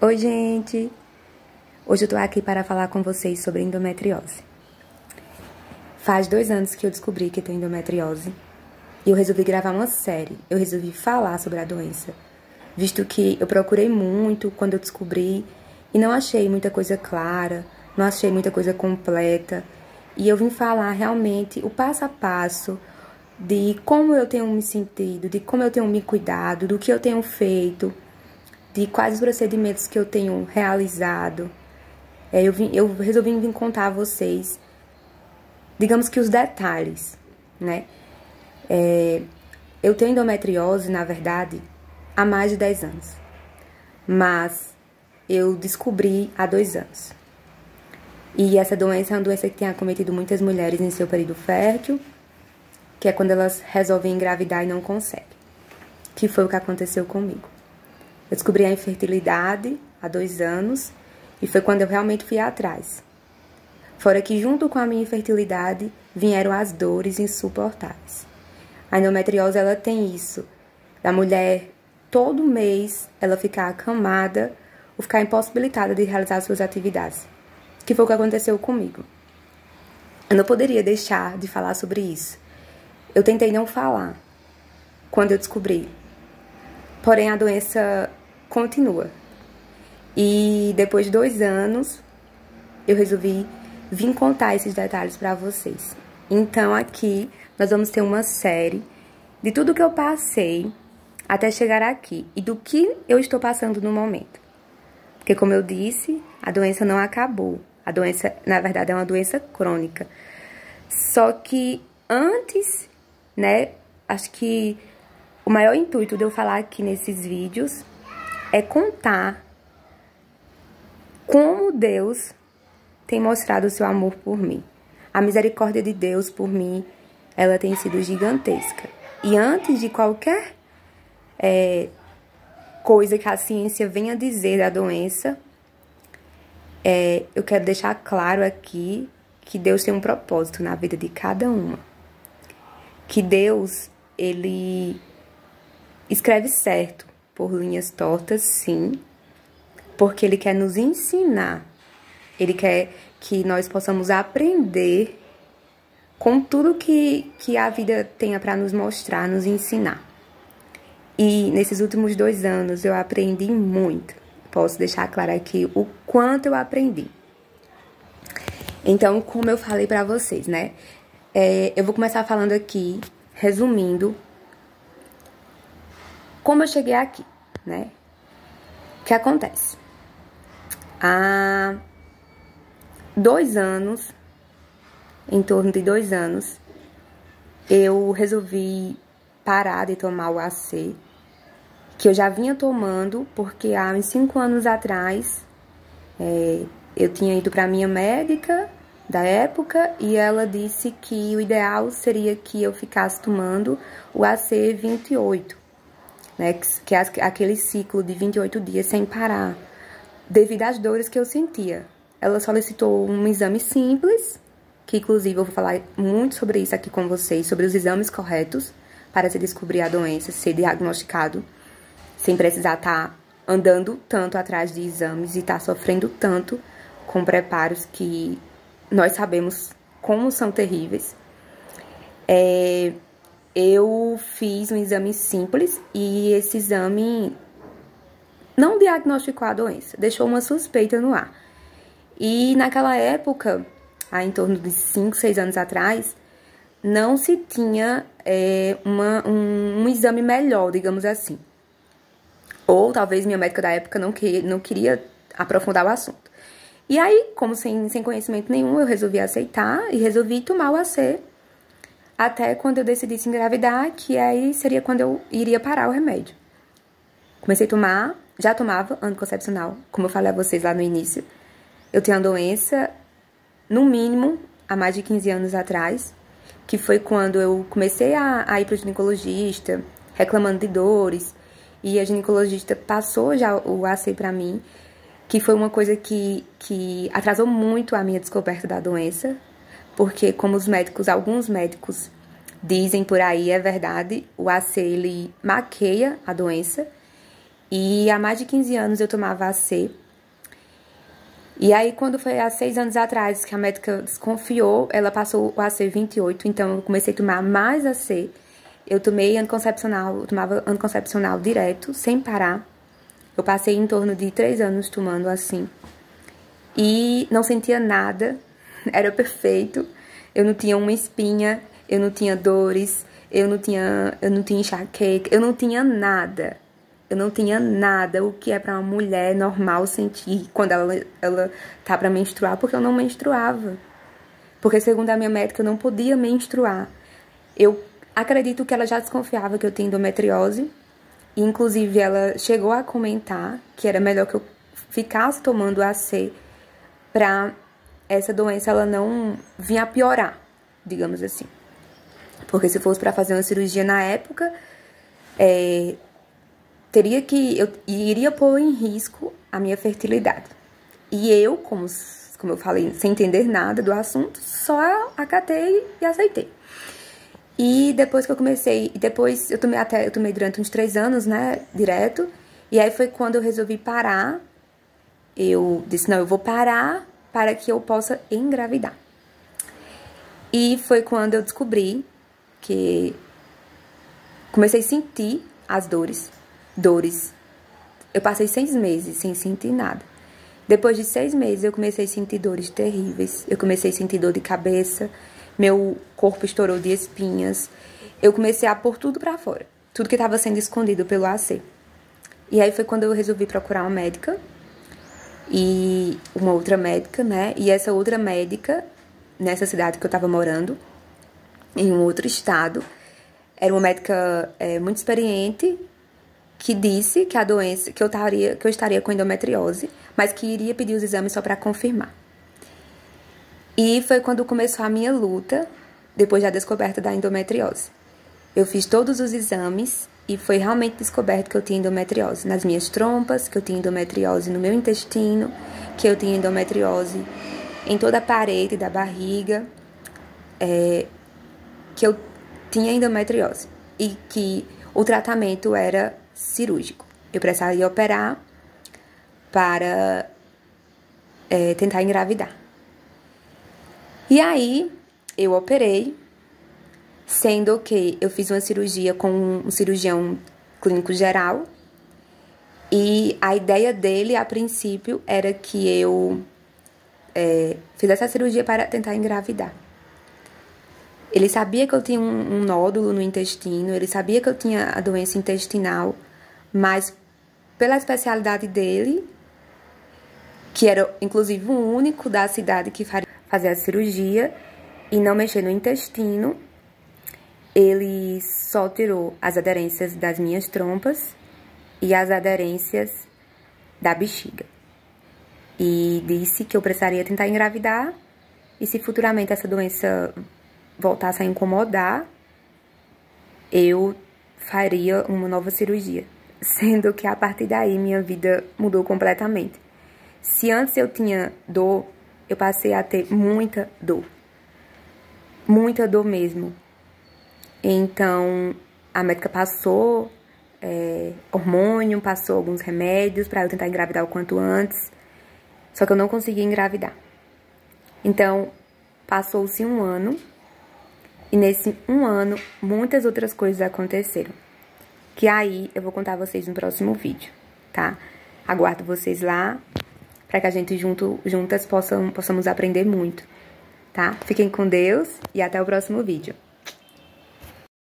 Oi, gente! Hoje eu tô aqui para falar com vocês sobre endometriose. Faz 2 anos que eu descobri que tenho endometriose e eu resolvi gravar uma série. Eu resolvi falar sobre a doença, visto que eu procurei muito quando eu descobri e não achei muita coisa clara, não achei muita coisa completa. E eu vim falar realmente o passo a passo de como eu tenho me sentido, de como eu tenho me cuidado, do que eu tenho feito, de quais os procedimentos que eu tenho realizado. Eu resolvi vir contar a vocês, digamos que os detalhes, né? Eu tenho endometriose, na verdade, há mais de 10 anos. Mas eu descobri há 2 anos. E essa doença é uma doença que tem acometido muitas mulheres em seu período fértil, que é quando elas resolvem engravidar e não conseguem. Que foi o que aconteceu comigo. Eu descobri a infertilidade há 2 anos e foi quando eu realmente fui atrás. Fora que junto com a minha infertilidade vieram as dores insuportáveis. A endometriose, ela tem isso, da mulher todo mês ela ficar acamada ou ficar impossibilitada de realizar suas atividades. Que foi o que aconteceu comigo. Eu não poderia deixar de falar sobre isso. Eu tentei não falar quando eu descobri. Porém, a doença continua. E depois de 2 anos, eu resolvi vir contar esses detalhes para vocês. Então, aqui, nós vamos ter uma série de tudo que eu passei até chegar aqui e do que eu estou passando no momento. Porque, como eu disse, a doença não acabou. A doença, na verdade, é uma doença crônica. Só que antes, né, acho que o maior intuito de eu falar aqui nesses vídeos é contar como Deus tem mostrado o seu amor por mim. A misericórdia de Deus por mim, ela tem sido gigantesca. E antes de qualquer coisa que a ciência venha dizer da doença, eu quero deixar claro aqui que Deus tem um propósito na vida de cada uma. Que Deus, ele escreve certo por linhas tortas, sim, porque ele quer nos ensinar. Ele quer que nós possamos aprender com tudo que a vida tenha para nos mostrar, nos ensinar. E nesses últimos 2 anos eu aprendi muito. Posso deixar claro aqui o quanto eu aprendi. Então, como eu falei para vocês, né? Eu vou começar falando aqui, resumindo, como eu cheguei aqui, né? O que acontece? Há 2 anos, em torno de 2 anos, eu resolvi parar de tomar o AC, que eu já vinha tomando, porque há uns 5 anos atrás, eu tinha ido para minha médica da época e ela disse que o ideal seria que eu ficasse tomando o AC 28, né, que é aquele ciclo de 28 dias sem parar, devido às dores que eu sentia. Ela solicitou um exame simples, que inclusive eu vou falar muito sobre isso aqui com vocês, sobre os exames corretos para se descobrir a doença, ser diagnosticado, sem precisar estar andando tanto atrás de exames e estar sofrendo tanto com preparos que nós sabemos como são terríveis. Eu fiz um exame simples e esse exame não diagnosticou a doença, deixou uma suspeita no ar. E naquela época, há em torno de 5, 6 anos atrás, não se tinha um exame melhor, digamos assim. Ou talvez minha médica da época não queria aprofundar o assunto. E aí, como sem conhecimento nenhum, eu resolvi aceitar e resolvi tomar o AC até quando eu decidisse engravidar, que aí seria quando eu iria parar o remédio. Comecei a tomar, já tomava anticoncepcional, como eu falei a vocês lá no início. Eu tenho a doença, no mínimo, há mais de 15 anos atrás, que foi quando eu comecei a ir para o ginecologista, reclamando de dores, e a ginecologista passou já o AC para mim, que foi uma coisa que atrasou muito a minha descoberta da doença, porque como alguns médicos dizem por aí, é verdade, o AC ele maqueia a doença, E há mais de 15 anos eu tomava AC. E aí, quando foi há 6 anos atrás que a médica desconfiou, ela passou o AC 28, então eu comecei a tomar mais AC. Eu tomei anticoncepcional, eu tomava anticoncepcional direto, sem parar. Eu passei em torno de 3 anos tomando assim. E não sentia nada, era perfeito. Eu não tinha uma espinha, eu não tinha dores, eu não tinha enxaqueca, eu não tinha nada. Eu não tinha nada, o que é pra uma mulher normal sentir quando ela tá pra menstruar, porque eu não menstruava. Porque, segundo a minha médica, eu não podia menstruar. Eu acredito que ela já desconfiava que eu tinha endometriose. E, inclusive, ela chegou a comentar que era melhor que eu ficasse tomando AC pra essa doença ela não vir a piorar, digamos assim. Porque se fosse pra fazer uma cirurgia na época, eu iria pôr em risco a minha fertilidade. E eu, como eu falei, sem entender nada do assunto, só acatei e aceitei. E depois que eu comecei, eu tomei durante uns 3 anos, né, direto. E aí foi quando eu resolvi parar. Eu disse, não, eu vou parar para que eu possa engravidar. E foi quando eu descobri que comecei a sentir as dores. Eu passei 6 meses sem sentir nada. Depois de 6 meses, eu comecei a sentir dores terríveis. Eu comecei a sentir dor de cabeça. Meu corpo estourou de espinhas. Eu comecei a pôr tudo pra fora. Tudo que estava sendo escondido pelo AC. E aí foi quando eu resolvi procurar uma médica. E uma outra médica, né? E essa outra médica, nessa cidade que eu tava morando, em um outro estado, era uma médica muito experiente, que disse que a doença, que eu estaria com endometriose, mas que iria pedir os exames só para confirmar. E foi quando começou a minha luta, depois da descoberta da endometriose. Eu fiz todos os exames e foi realmente descoberto que eu tinha endometriose nas minhas trompas, que eu tinha endometriose no meu intestino, que eu tinha endometriose em toda a parede da barriga, que eu tinha endometriose e que o tratamento era cirúrgico. Eu precisaria operar para tentar engravidar. E aí, eu operei, sendo que eu fiz uma cirurgia com um cirurgião clínico geral. E a ideia dele, a princípio, era que eu fizesse a cirurgia para tentar engravidar. Ele sabia que eu tinha um nódulo no intestino, ele sabia que eu tinha a doença intestinal, mas pela especialidade dele, que era inclusive o único da cidade que fazia a cirurgia e não mexer no intestino, ele só tirou as aderências das minhas trompas e as aderências da bexiga. E disse que eu precisaria tentar engravidar e se futuramente essa doença voltasse a incomodar, eu faria uma nova cirurgia. Sendo que a partir daí minha vida mudou completamente. Se antes eu tinha dor, eu passei a ter muita dor. Muita dor mesmo. Então, a médica passou hormônio, passou alguns remédios para eu tentar engravidar o quanto antes. Só que eu não conseguia engravidar. Então, passou-se 1 ano. E nesse 1 ano, muitas outras coisas aconteceram. Que aí eu vou contar a vocês no próximo vídeo, tá? Aguardo vocês lá, para que a gente juntas possamos aprender muito, tá? Fiquem com Deus e até o próximo vídeo.